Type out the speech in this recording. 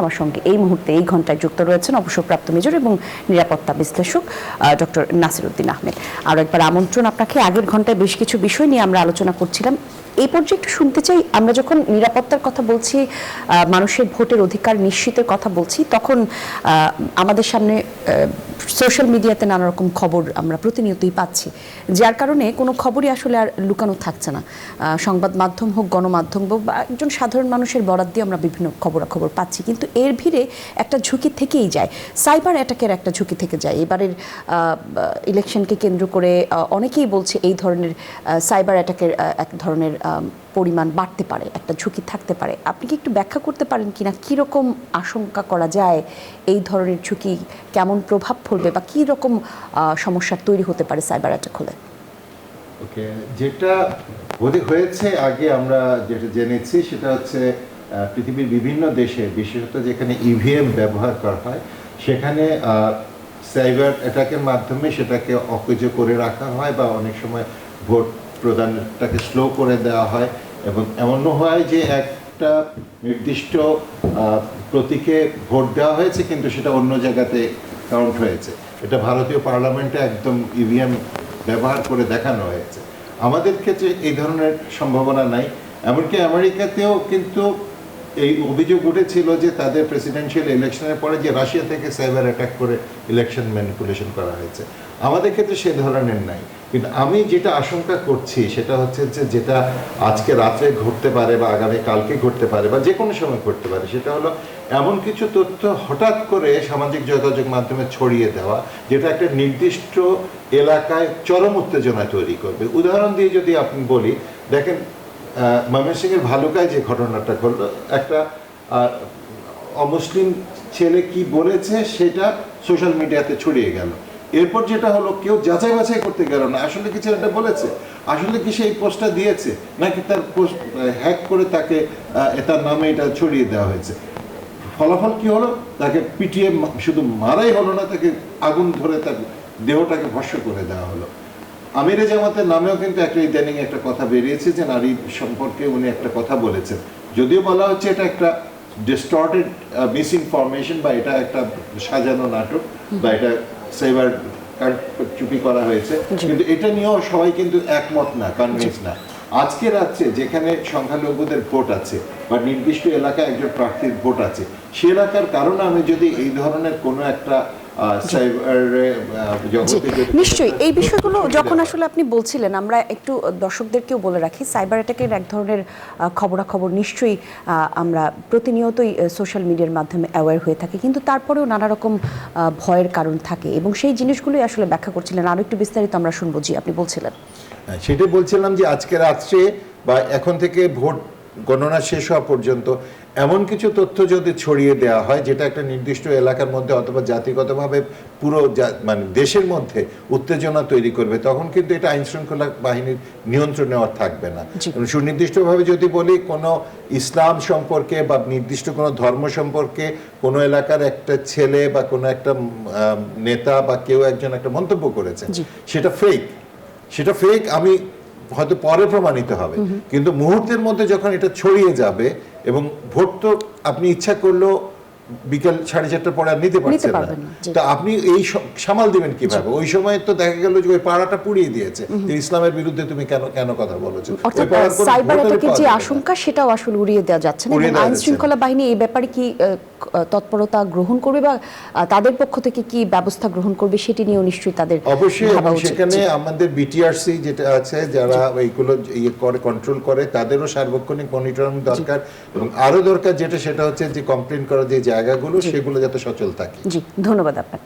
আমার সঙ্গে এই মুহূর্তে এই ঘন্টায় যুক্ত রয়েছেন অবসরপ্রাপ্ত মেজর এবং নিরাপত্তা বিশ্লেষক ডক্টর নাসিরউদ্দিন আহমেদ। আরও একবার আমন্ত্রণ আপনাকে। আগের ঘন্টায় বেশ কিছু বিষয় নিয়ে আমরা আলোচনা করছিলাম। এই পর্যায়ে একটু শুনতে চাই, আমরা যখন নিরাপত্তার কথা বলছি, মানুষের ভোটের অধিকার নিশ্চিতের কথা বলছি, তখন আমাদের সামনে সোশ্যাল মিডিয়াতে নানা রকম খবর আমরা প্রতিনিয়তই পাচ্ছি, যার কারণে কোনো খবরই আসলে আর লুকানো থাকছে না। সংবাদ মাধ্যম হোক, গণমাধ্যম হোক, বা একজন সাধারণ মানুষের বরাত দিয়ে আমরা বিভিন্ন খবরাখবর পাচ্ছি, কিন্তু এর ভিড়ে একটা ঝুঁকি থেকেই যায়, সাইবার অ্যাটাকের একটা ঝুঁকি থেকে যায়। এবারের ইলেকশনকে কেন্দ্র করে অনেকেই বলছে এই ধরনের সাইবার অ্যাটাকের এক ধরনের পরিমাণ বাড়তে পারে, একটা ঝুঁকি থাকতে পারে। আপনি কি একটু ব্যাখ্যা করতে পারেন কিনা কীরকম আশঙ্কা করা যায়, এই ধরনের ঝুঁকি কেমন প্রভাব ফেলবে বা কী রকম সমস্যার তৈরি হতে পারে সাইবার অ্যাটাক হলে? ওকে, যেটা হয়েছে আগে আমরা যেটা জেনেছি সেটা হচ্ছে পৃথিবীর বিভিন্ন দেশে, বিশেষত যেখানে ইভিএম ব্যবহার করা হয়, সেখানে সাইবার অ্যাটাকের মাধ্যমে সেটাকে অকেজো করে রাখা হয় বা অনেক সময় ভোট প্রদানটাকে স্লো করে দেওয়া হয়। এবং এমনও হয় যে একটা নির্দিষ্ট প্রতীকে ভোট দেওয়া হয়েছে কিন্তু সেটা অন্য জায়গাতে কাউন্ট হয়েছে। এটা ভারতীয় পার্লামেন্টে একদম ইভিএম ব্যবহার করে দেখানো হয়েছে। আমাদের ক্ষেত্রে এই ধরনের সম্ভাবনা নাই। এমনকি আমেরিকাতেও কিন্তু এই অভিযোগ উঠেছিল যে তাদের প্রেসিডেন্সিয়াল ইলেকশনের পরে যে রাশিয়া থেকে সাইবার অ্যাটাক করে ইলেকশন ম্যানিপুলেশন করা হয়েছে। আমাদের ক্ষেত্রে সে ধরনের নাই। কিন্তু আমি যেটা আশঙ্কা করছি সেটা হচ্ছে যে যেটা আজকে রাত্রে ঘটতে পারে বা আগামী কালকে ঘটতে পারে বা যে কোনো সময় ঘটতে পারে, সেটা হলো এমন কিছু তথ্য হঠাৎ করে সামাজিক যোগাযোগ মাধ্যমে ছড়িয়ে দেওয়া যেটা একটা নির্দিষ্ট এলাকায় চরম উত্তেজনা তৈরি করবে। উদাহরণ দিয়ে যদি আপনি বলি, দেখেন ময়মনসিংহের ভালুকায় যে ঘটনাটা ঘটলো, একটা অমুসলিম ছেলে কি বলেছে সেটা সোশ্যাল মিডিয়াতে ছড়িয়ে গেল। এরপর যেটা হলো, কেউ যাচাই বাছাই করতে গেল না আসলে কি ছেলেটা বলেছে, আসলে কি সেই পোস্টটা দিয়েছে, নাকি তার পোস্ট হ্যাক করে তাকে তার নামে এটা ছড়িয়ে দেওয়া হয়েছে। ফলাফল কি হলো, তাকে পিটিয়ে শুধু মারাই হলো না, তাকে আগুন ধরে তার দেহটাকে ভস্ম করে দেওয়া হলো। আমিরে জামাতের নামেও কিন্তু একটা ইদানিং একটা কথা বেরিয়েছে যে নারী সম্পর্কে উনি একটা কথা বলেছেন, যদিও বলা হচ্ছে এটা একটা ডিস্টর্টেড মিসইনফরমেশন বা এটা একটা সাজানো নাটক বা এটা সাইবার চুপি করা হয়েছে, কিন্তু এটা নিয়েও সবাই কিন্তু একমত না, কনভিন্স না। আজকে রাত্রে যেখানে সংখ্যালঘুদের ভোট আছে বা নির্দিষ্ট এলাকায় একজন প্রার্থীর ভোট আছে, সে এলাকার কারণে আমি যদি এই ধরনের কোনো একটা নিশ্চয়ই এই বিষয়গুলো যখন আসলে আপনি বলছিলেন, আমরা একটু দর্শকদেরকেও বলে রাখি, সাইবার অ্যাটাকের এক ধরনের খবরাখবর নিশ্চয়ই আমরা প্রতিনিয়তই সোশ্যাল মিডিয়ার মাধ্যমে অ্যাওয়্যার হয়ে থাকি, কিন্তু তারপরেও নানা রকম ভয়ের কারণ থাকে এবং সেই জিনিসগুলোই আসলে ব্যাখ্যা করছিলেন। আরও একটু বিস্তারিত আমরা শুনবো। জি, আপনি বলছিলেন। সেটাই বলছিলাম যে আজকে রাত্রে বা এখন থেকে ভোট গণনা শেষ হওয়া পর্যন্ত এমন কিছু তথ্য যদি ছড়িয়ে দেওয়া হয় যেটা একটা নির্দিষ্ট এলাকার মধ্যে অথবা জাতিগতভাবে পুরো মানে দেশের মধ্যে উত্তেজনা তৈরি করবে, তখন কিন্তু এটা আইন শৃঙ্খলা বাহিনীর নিয়ন্ত্রণে আর থাকবে না। সুনির্দিষ্টভাবে যদি বলি, কোনো ইসলাম সম্পর্কে বা নির্দিষ্ট কোনো ধর্ম সম্পর্কে কোনো এলাকার একটা ছেলে বা কোনো একটা নেতা বা কেউ একজন একটা মন্তব্য করেছে, সেটা ফেক আমি হয়তো পরে প্রমাণিত হবে, কিন্তু মুহূর্তের মধ্যে যখন এটা ছড়িয়ে যাবে এবং ভোট তো আপনি ইচ্ছা করলেও বিকেল 4:30 পরে আর নিতে পারছেন না, তো আপনি এই সামাল দিবেন কিভাবে? ওই সময় তো দেখা গেল যে ওই পাড়াটা পুড়িয়ে দিয়েছে, যে ইসলামের বিরুদ্ধে তুমি কেন কথা বলেছো। সাইবার অ্যাটাকের যে আশঙ্কা সেটাও আসলে উড়িয়ে দেওয়া যাচ্ছে না। আইন শৃঙ্খলা বাহিনী এই ব্যাপারে কি তৎপরতা গ্রহণ করবে বা তাদের পক্ষ থেকে কি ব্যবস্থা গ্রহণ করবে সেটি নিয়েও নিশ্চয়ই তাদের অবশ্যই। সেখানে আমাদের বিটিআরসি যেটা আছে, যারা এইগুলো কন্ট্রোল করে, তাদেরও সার্বক্ষণিক মনিটরিং দরকার এবং আরো দরকার যেটা সেটা হচ্ছে যে কমপ্লেন করার যে জায়গাগুলো সেগুলো যাতে সচল থাকে। জি, ধন্যবাদ আপনাকে।